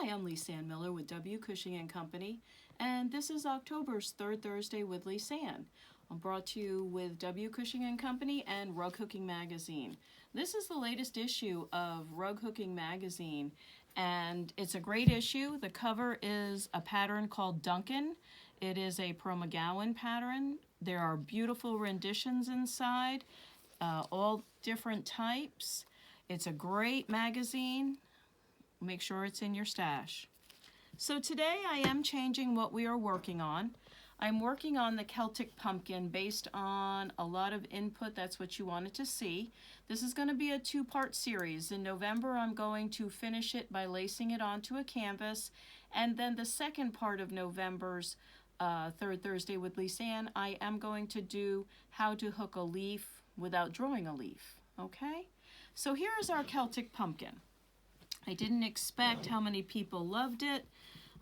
Hi, I'm Lisanne Miller with W, Cushing and Company, and this is October's third Thursday with Lisanne. I'm brought to you with W, Cushing and Company and Rug Hooking Magazine. This is the latest issue of Rug Hooking Magazine, and it's a great issue. The cover is a pattern called Duncan. It is a Pearl McGowan pattern. There are beautiful renditions inside, all different types. It's a great magazine. Make sure it's in your stash. So today I am changing what we are working on. I'm working on the Celtic Pumpkin based on a lot of input. That's what you wanted to see. This is going to be a two-part series. In November I'm going to finish it by lacing it onto a canvas, and then the second part of November's third Thursday with Lisanne, I am going to do how to hook a leaf without drawing a leaf. Okay? So here is our Celtic Pumpkin. I didn't expect how many people loved it.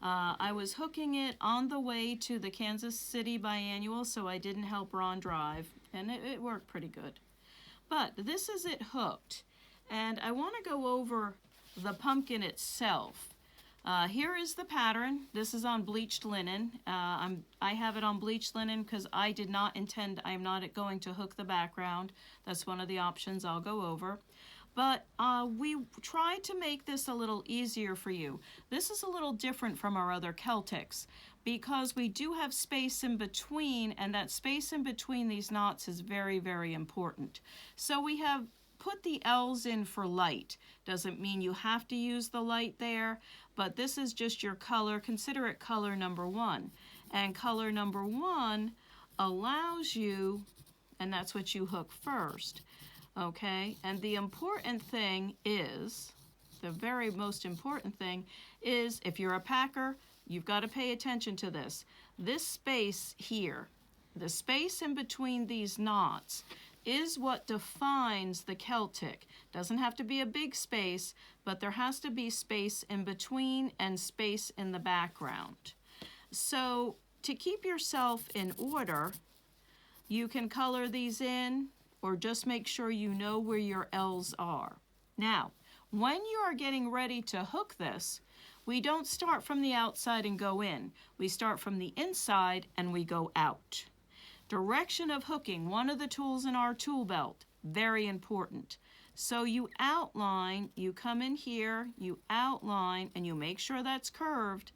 I was hooking it on the way to the Kansas City biannual, so I didn't help Ron drive, and it worked pretty good. But this is it hooked, and I want to go over the pumpkin itself. Here is the pattern. This is on bleached linen. I have it on bleached linen because I did not intend, I'm not going to hook the background. That's one of the options I'll go over. But we tried to make this a little easier for you. This is a little different from our other Celtics because we do have space in between, and that space in between these knots is very, very important. So we have put the L's in for light. Doesn't mean you have to use the light there, but this is just your color. Consider it color number 1. And color number 1 allows you, and that's what you hook first. Okay, and the important thing is, the very most important thing is, if you're a packer, you've got to pay attention to this. This space here, the space in between these knots, is what defines the Celtic. Doesn't have to be a big space, but there has to be space in between and space in the background. So to keep yourself in order, you can color these in, or just make sure you know where your L's are. Now, when you are getting ready to hook this, we don't start from the outside and go in. We start from the inside and we go out. Direction of hooking, one of the tools in our tool belt, very important. So you outline, you come in here, you outline, and you make sure that's curved.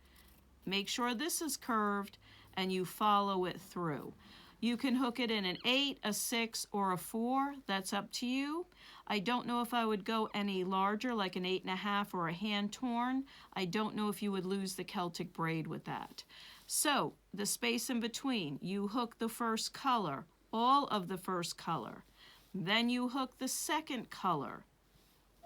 Make sure this is curved, and you follow it through. You can hook it in an 8, a 6, or a 4. That's up to you. I don't know if I would go any larger, like an 8.5 or a hand torn. I don't know if you would lose the Celtic braid with that. So the space in between, you hook the first color, all of the first color. Then you hook the second color,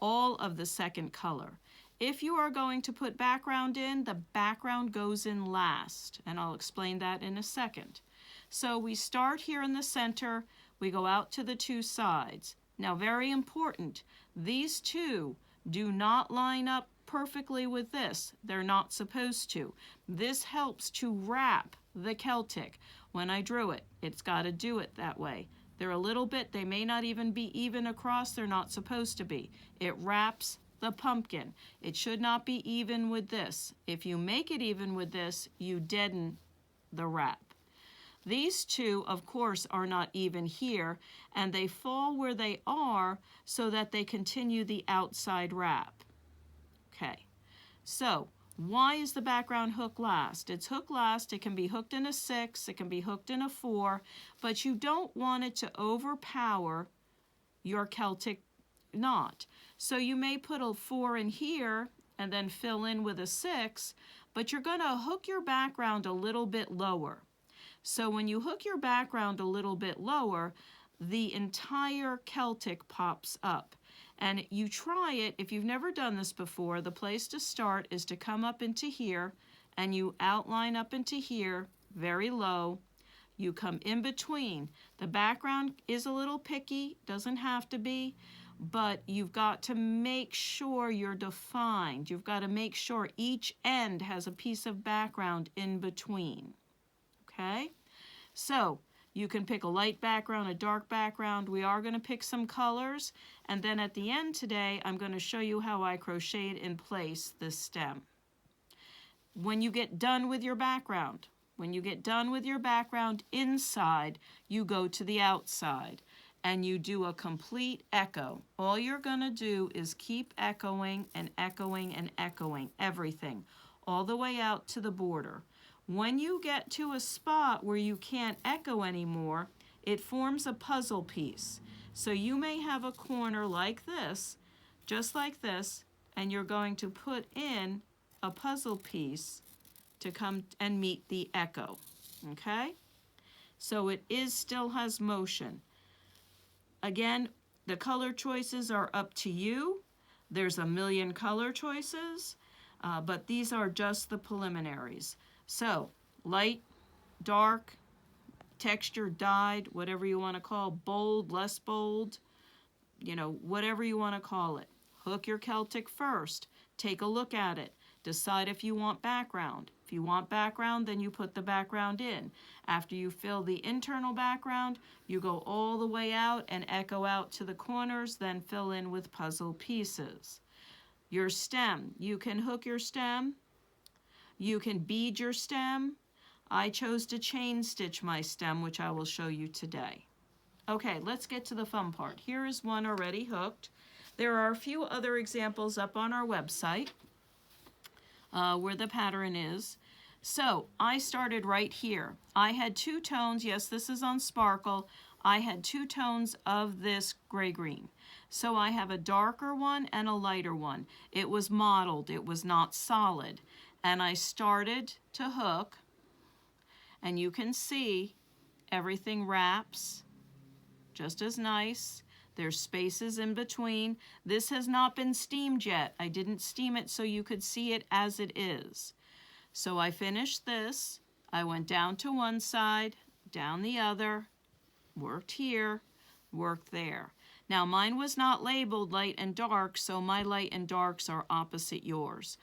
all of the second color. If you are going to put background in, the background goes in last, and I'll explain that in a second. So we start here in the center, we go out to the two sides. Now, very important, these two do not line up perfectly with this. They're not supposed to. This helps to wrap the Celtic. When I drew it, it's got to do it that way. They're a little bit, they may not even be even across, they're not supposed to be. It wraps the pumpkin. It should not be even with this. If you make it even with this, you deaden the wrap. These two, of course, are not even here, and they fall where they are so that they continue the outside wrap. Okay, so why is the background hook last? It's hook last. It can be hooked in a 6, it can be hooked in a 4, but you don't want it to overpower your Celtic knot. So you may put a 4 in here and then fill in with a 6, but you're going to hook your background a little bit lower. So when you hook your background a little bit lower, the entire Celtic pops up. And you try it, if you've never done this before, the place to start is to come up into here, and you outline up into here, very low. You come in between. The background is a little picky, doesn't have to be, but you've got to make sure you're defined. You've got to make sure each end has a piece of background in between. Okay, so you can pick a light background, a dark background. We are going to pick some colors, and then at the end today I'm going to show you how I crocheted in place this stem. when you get done with your background, inside, you go to the outside and you do a complete echo. All you're going to do is keep echoing and echoing and echoing everything all the way out to the border. When you get to a spot where you can't echo anymore, it forms a puzzle piece. So you may have a corner like this, just like this, and you're going to put in a puzzle piece to come and meet the echo, okay? So it still has motion. Again, the color choices are up to you. There's a million color choices, but these are just the preliminaries. So light, dark, texture, dyed, whatever you want to call, bold, less bold, you know, whatever you want to call it. Hook your Celtic first. Take a look at it. Decide if you want background. If you want background, then you put the background in. After you fill the internal background, you go all the way out and echo out to the corners, then fill in with puzzle pieces. Your stem, you can hook your stem. You can bead your stem. I chose to chain stitch my stem, which I will show you today. Okay, let's get to the fun part. Here is one already hooked. There are a few other examples up on our website where the pattern is. So I started right here. I had two tones. Yes, this is on Sparkle. I had two tones of this gray-green. So I have a darker one and a lighter one. It was mottled. It was not solid. And I started to hook, and you can see everything wraps just as nice. There's spaces in between. This has not been steamed yet. I didn't steam it so you could see it as it is. So I finished this. I went down to one side, down the other, worked here, worked there. Now mine was not labeled light and dark, so my light and darks are opposite yours.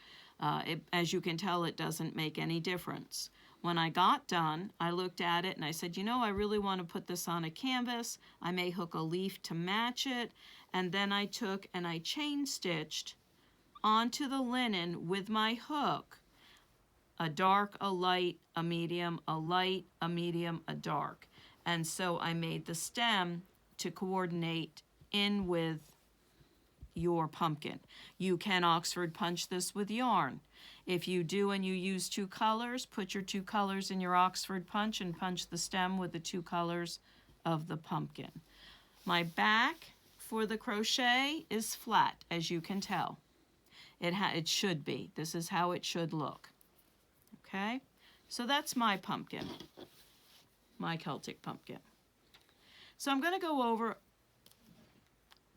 As you can tell, it doesn't make any difference. When I got done, I looked at it and I said, you know, I really want to put this on a canvas. I may hook a leaf to match it. And then I took and I chain stitched onto the linen with my hook a dark, a light, a medium, a light, a medium, a dark. And so I made the stem to coordinate in with your pumpkin. You can Oxford punch this with yarn. If you do and you use two colors, put your two colors in your Oxford punch and punch the stem with the two colors of the pumpkin. My back for the crochet is flat, as you can tell. It should be. This is how it should look. Okay? So that's my pumpkin, my Celtic pumpkin. So I'm going to go over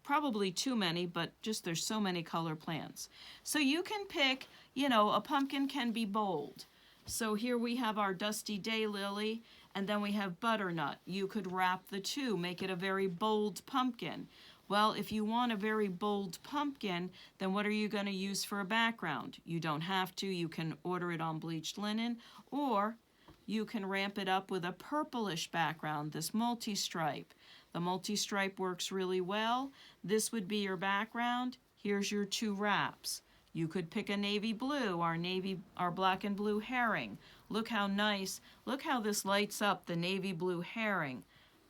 probably too many, but just there's so many color plans. So you can pick, you know, a pumpkin can be bold. So here we have our Dusty Daylily, and then we have Butternut. You could wrap the two, make it a very bold pumpkin. Well, if you want a very bold pumpkin, then what are you going to use for a background? You don't have to. You can order it on bleached linen, or you can ramp it up with a purplish background, this multi-stripe. The multi-stripe works really well. This would be your background. Here's your two wraps. You could pick a navy blue, our black and blue herring. Look how nice. Look how this lights up the navy blue herring.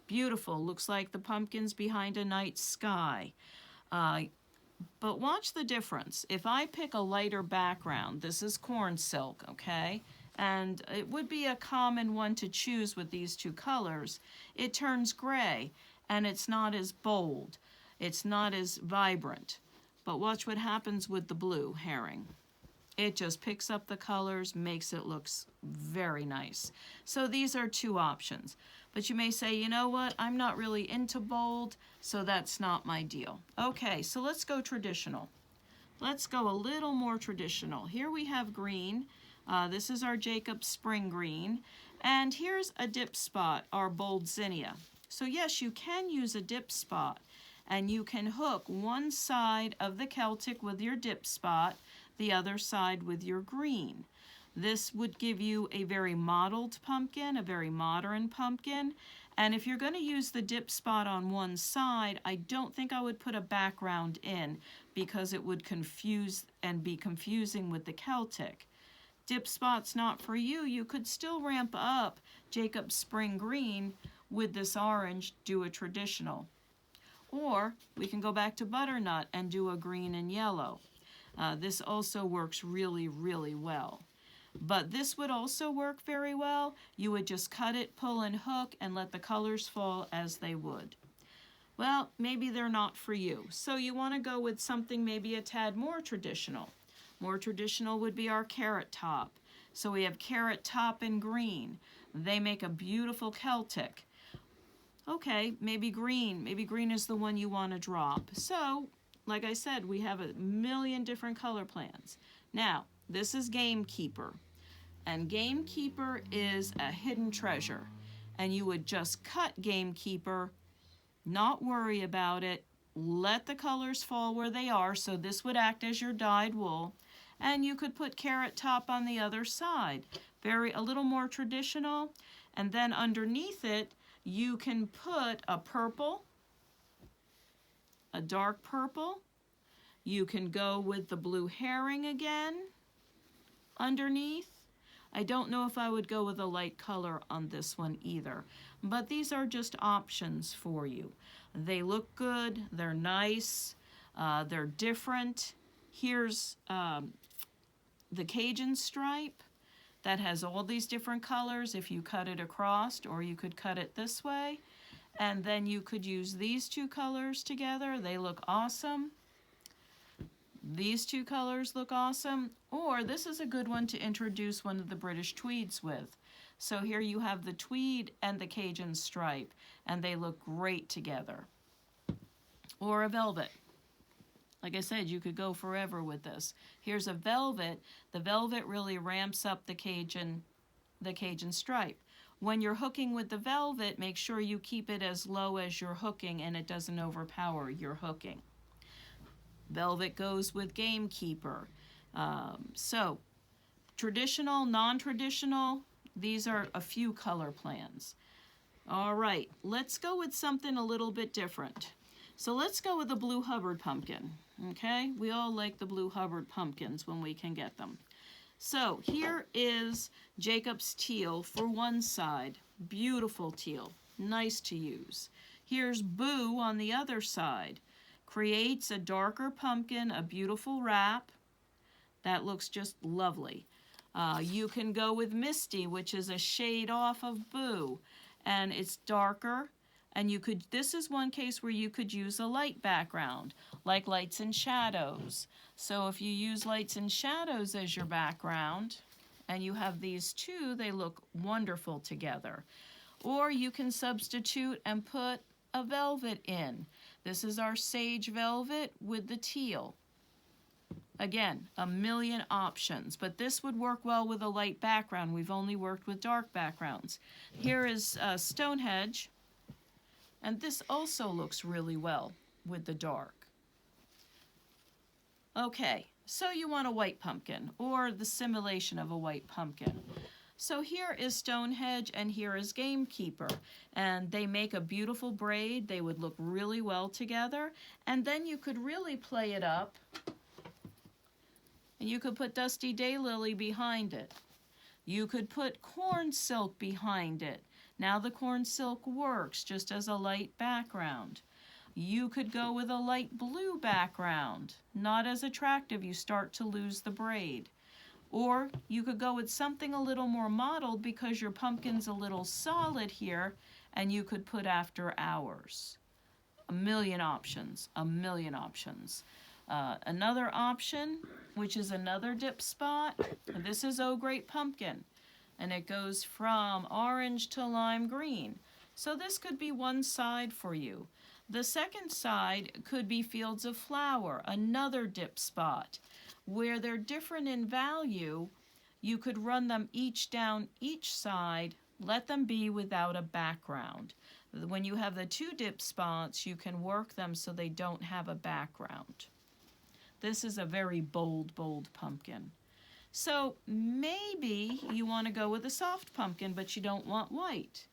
Beautiful. Looks like the pumpkin's behind a night sky. But watch the difference. If I pick a lighter background, this is corn silk, okay? And it would be a common one to choose with these two colors. It turns gray, and it's not as bold. It's not as vibrant. But watch what happens with the blue herring. It just picks up the colors, makes it look very nice. So these are two options. But you may say, you know what, I'm not really into bold, so that's not my deal. Okay, so let's go traditional. Let's go a little more traditional. Here we have green. This is our Jacob Spring Green. And here's a dip spot, our bold zinnia. So yes, you can use a dip spot, and you can hook one side of the Celtic with your dip spot, the other side with your green. This would give you a very mottled pumpkin, a very modern pumpkin. And if you're going to use the dip spot on one side, I don't think I would put a background in because it would confuse and be confusing with the Celtic. dip spot's not for you, you could still ramp up Jacob's Spring Green with this orange, do a traditional. Or we can go back to butternut and do a green and yellow. This also works really, really well. But this would also work very well. You would just cut it, pull, and hook, and let the colors fall as they would. Well, maybe they're not for you. So you want to go with something maybe a tad more traditional. More traditional would be our carrot top. So we have carrot top in green. They make a beautiful Celtic. Okay, maybe green. Maybe green is the one you want to drop. So, like I said, we have a million different color plans. Now, this is Gamekeeper. And Gamekeeper is a hidden treasure. And you would just cut Gamekeeper, not worry about it, let the colors fall where they are. So this would act as your dyed wool. And you could put carrot top on the other side. A little more traditional. And then underneath it, you can put a purple, a dark purple. You can go with the blue herring again underneath. I don't know if I would go with a light color on this one either, but these are just options for you. They look good, they're nice, they're different. Here's the Cajun stripe that has all these different colors if you cut it across, or you could cut it this way. And then you could use these two colors together. They look awesome. These two colors look awesome. Or this is a good one to introduce one of the British tweeds with. So here you have the tweed and the Cajun stripe, and they look great together. Or a velvet. Like I said, you could go forever with this. Here's a velvet. The velvet really ramps up the Cajun stripe. When you're hooking with the velvet, make sure you keep it as low as you're hooking and it doesn't overpower your hooking. Velvet goes with Gamekeeper. So, traditional, non-traditional, these are a few color plans. All right, let's go with something a little bit different. So let's go with the Blue Hubbard pumpkin, okay? We all like the Blue Hubbard pumpkins when we can get them. So here is Jacob's teal for one side. Beautiful teal, nice to use. Here's Boo on the other side. Creates a darker pumpkin, a beautiful wrap. That looks just lovely. You can go with Misty, which is a shade off of Boo, and it's darker. And this is one case where you could use a light background, like lights and shadows. So if you use lights and shadows as your background, and you have these two, they look wonderful together. Or you can substitute and put a velvet in. This is our sage velvet with the teal. Again, a million options, but this would work well with a light background. We've only worked with dark backgrounds. Here is Stonehenge. And this also looks really well with the dark. Okay, so you want a white pumpkin, or the simulation of a white pumpkin. So here is Stonehenge and here is Gamekeeper. And they make a beautiful braid. They would look really well together. And then you could really play it up. And you could put Dusty Daylily behind it. You could put corn silk behind it. Now the corn silk works just as a light background. You could go with a light blue background. Not as attractive, you start to lose the braid. Or you could go with something a little more mottled because your pumpkin's a little solid here, and you could put After Hours. A million options, a million options. Another option, which is another dip spot, this is Oh Great Pumpkin. And it goes from orange to lime green. So this could be one side for you. The second side could be Fields of Flower, another dip spot. Where they're different in value, you could run them each down each side, let them be without a background. When you have the two dip spots, you can work them so they don't have a background. This is a very bold, bold pumpkin. So maybe you want to go with a soft pumpkin, but you don't want white.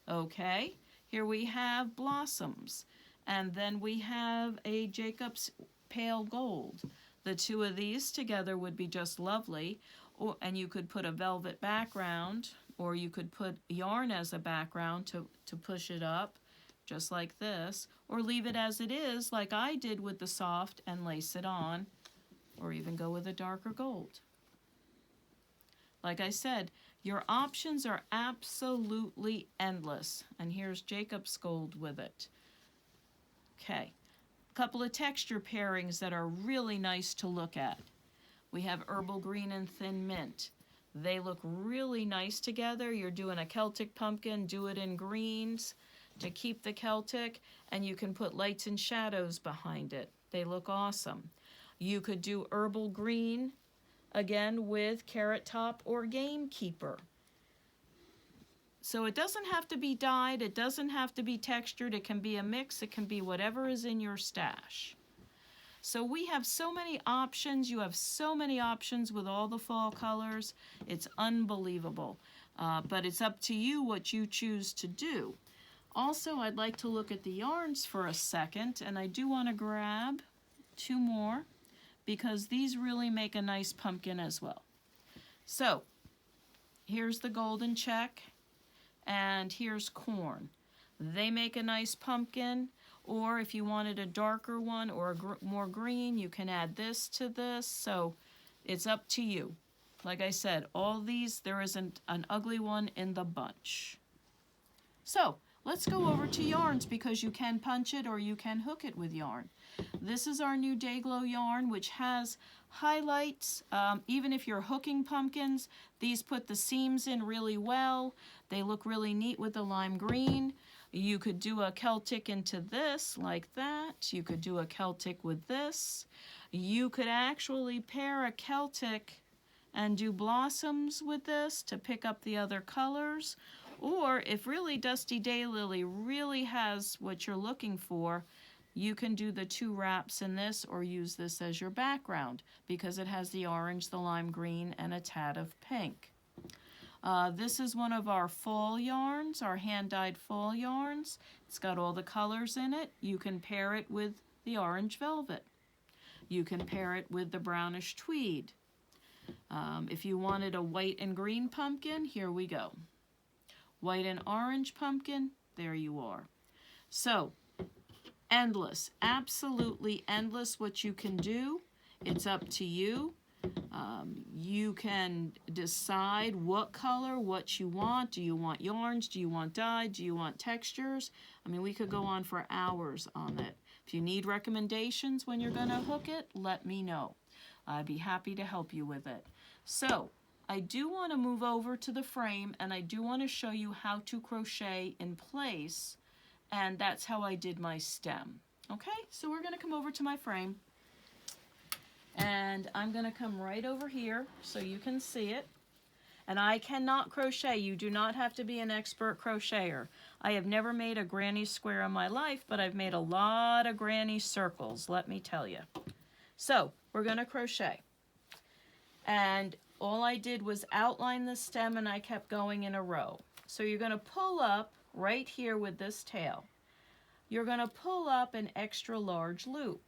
Okay, here we have Blossoms, and then we have a Jacob's Pale Gold. The two of these together would be just lovely. and you could put a velvet background, or you could put yarn as a background to push it up, just like this, or leave it as it is, like I did with the soft, and lace it on, or even go with a darker gold. Like I said, your options are absolutely endless. And here's Jacob's gold with it. Okay, a couple of texture pairings that are really nice to look at. We have herbal green and thin mint. They look really nice together. You're doing a Celtic pumpkin, do it in greens to keep the Celtic, and you can put lights and shadows behind it. They look awesome. You could do herbal green, again with Carrot Top or Gamekeeper. So it doesn't have to be dyed, it doesn't have to be textured, it can be a mix, it can be whatever is in your stash. So we have so many options, you have so many options with all the fall colors, it's unbelievable. But it's up to you what you choose to do. Also, I'd like to look at the yarns for a second, and I do want to grab two more, because these really make a nice pumpkin as well. So, here's the golden check, and here's corn. They make a nice pumpkin, or if you wanted a darker one or more green, you can add this to this, so it's up to you. Like I said, all these, there isn't an ugly one in the bunch. So, let's go over to yarns, because you can punch it or you can hook it with yarn. This is our new Dayglow yarn, which has highlights. Even if you're hooking pumpkins, these put the seams in really well. They look really neat with the lime green. You could do a Celtic into this like that. You could do a Celtic with this. You could actually pair a Celtic and do blossoms with this to pick up the other colors. Or if really Dusty Daylily really has what you're looking for, you can do the two wraps in this or use this as your background, because it has the orange, the lime green, and a tad of pink. This is one of our fall yarns, our hand-dyed fall yarns. It's got all the colors in it. You can pair it with the orange velvet. You can pair it with the brownish tweed. If you wanted a white and green pumpkin, here we go. White and orange pumpkin, there you are. So, endless, absolutely endless what you can do. It's up to you. You can decide what color, what you want. Do you want yarns? Do you want dye? Do you want textures? I mean, we could go on for hours on it. If you need recommendations when you're going to hook it, let me know. I'd be happy to help you with it. So, I do want to move over to the frame, and I do want to show you how to crochet in place, and that's how I did my stem. Okay, so we're going to come over to my frame, and I'm going to come right over here so you can see it. And I cannot crochet. You do not have to be an expert crocheter. I have never made a granny square in my life, but I've made a lot of granny circles, let me tell you. So, we're going to crochet. And all I did was outline the stem, and I kept going in a row. So you're going to pull up right here with this tail. You're going to pull up an extra large loop.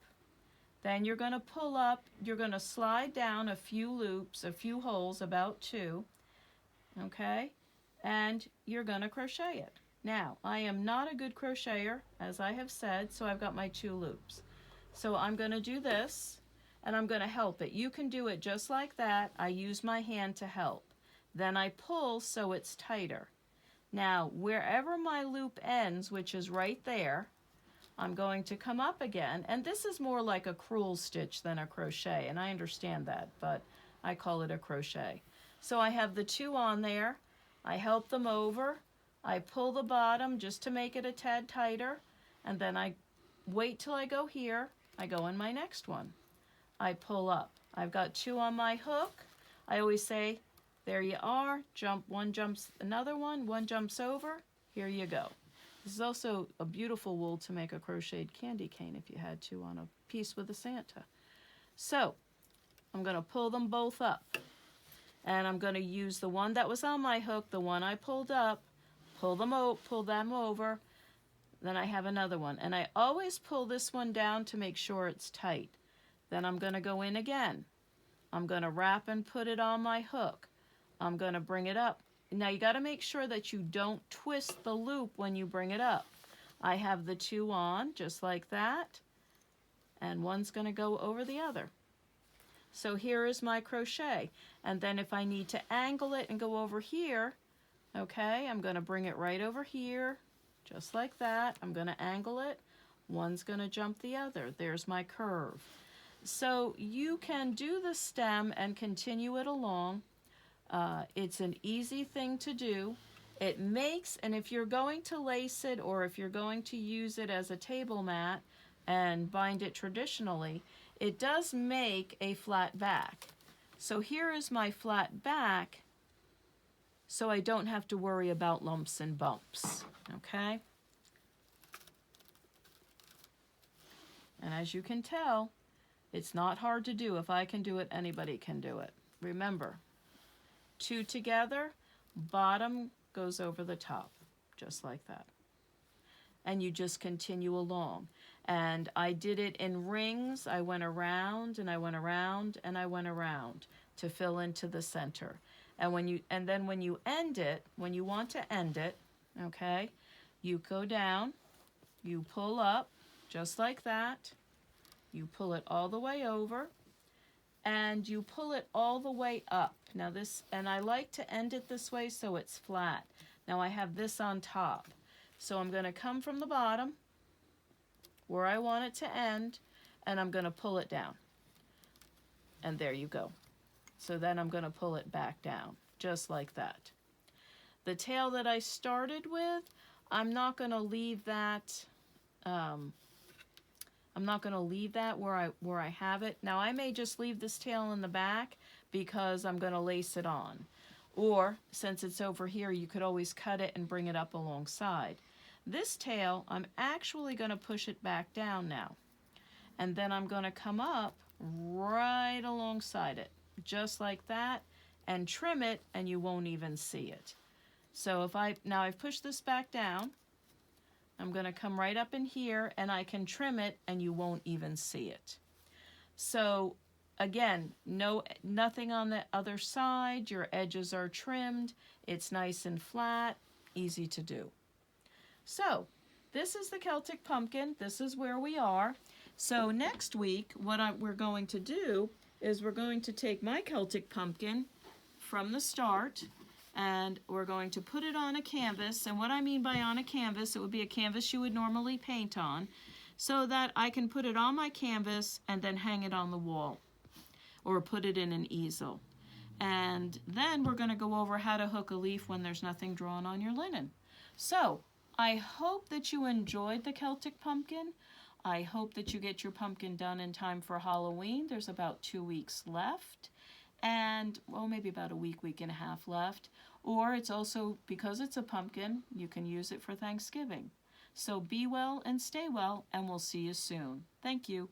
Then you're going to pull up, you're going to slide down a few loops, a few holes, about 2, okay? And you're going to crochet it. Now, I am not a good crocheter, as I have said, so I've got my 2 loops. So I'm going to do this, and I'm going to help it. You can do it just like that. I use my hand to help. Then I pull so it's tighter. Now, wherever my loop ends, which is right there, I'm going to come up again, and this is more like a crewel stitch than a crochet, and I understand that, but I call it a crochet. So I have the 2 on there, I help them over, I pull the bottom just to make it a tad tighter, and then I wait till I go here, I go in my next one. I pull up. I've got 2 on my hook. I always say, there you are, jump, one jumps another one jumps over, here you go. This is also a beautiful wool to make a crocheted candy cane if you had to on a piece with a Santa. So, I'm going to pull them both up. And I'm going to use the one that was on my hook, the one I pulled up, pull them over, then I have another one. And I always pull this one down to make sure it's tight. Then I'm going to go in again. I'm going to wrap and put it on my hook. I'm going to bring it up. Now you got to make sure that you don't twist the loop when you bring it up. I have the two on just like that, and one's going to go over the other. So here is my crochet, and then if I need to angle it and go over here, okay, I'm going to bring it right over here just like that. I'm going to angle it. One's going to jump the other. There's my curve. So you can do the stem and continue it along. It's an easy thing to do. It makes, and if you're going to lace it or if you're going to use it as a table mat and bind it traditionally, it does make a flat back. So here is my flat back, so I don't have to worry about lumps and bumps, okay? And as you can tell, it's not hard to do. If I can do it, anybody can do it. Remember, two together, bottom goes over the top, just like that. And you just continue along. And I did it in rings. I went around and I went around and I went around to fill into the center. And then when you end it, when you want to end it, okay, you go down, you pull up, just like that. You pull it all the way over, and you pull it all the way up. Now this, and I like to end it this way so it's flat. Now I have this on top. So I'm going to come from the bottom, where I want it to end, and I'm going to pull it down. And there you go. So then I'm going to pull it back down, just like that. The tail that I started with, I'm not going to leave that where I have it. Now I may just leave this tail in the back because I'm going to lace it on. Or since it's over here, you could always cut it and bring it up alongside. This tail, I'm actually going to push it back down now. And then I'm going to come up right alongside it, just like that, and trim it, and you won't even see it. So now I've pushed this back down, I'm going to come right up in here and I can trim it and you won't even see it. So again, nothing on the other side, your edges are trimmed, it's nice and flat, easy to do. So this is the Celtic Pumpkin, this is where we are. So next week what we're going to do is we're going to take my Celtic Pumpkin from the start, and we're going to put it on a canvas. And what I mean by on a canvas, it would be a canvas you would normally paint on, so that I can put it on my canvas and then hang it on the wall or put it in an easel. And then we're going to go over how to hook a leaf when there's nothing drawn on your linen. So I hope that you enjoyed the Celtic Pumpkin. I hope that you get your pumpkin done in time for Halloween. There's about 2 weeks left. And, well, maybe about a week and a half left. Or it's also, because it's a pumpkin, you can use it for Thanksgiving. So be well and stay well, and we'll see you soon. Thank you.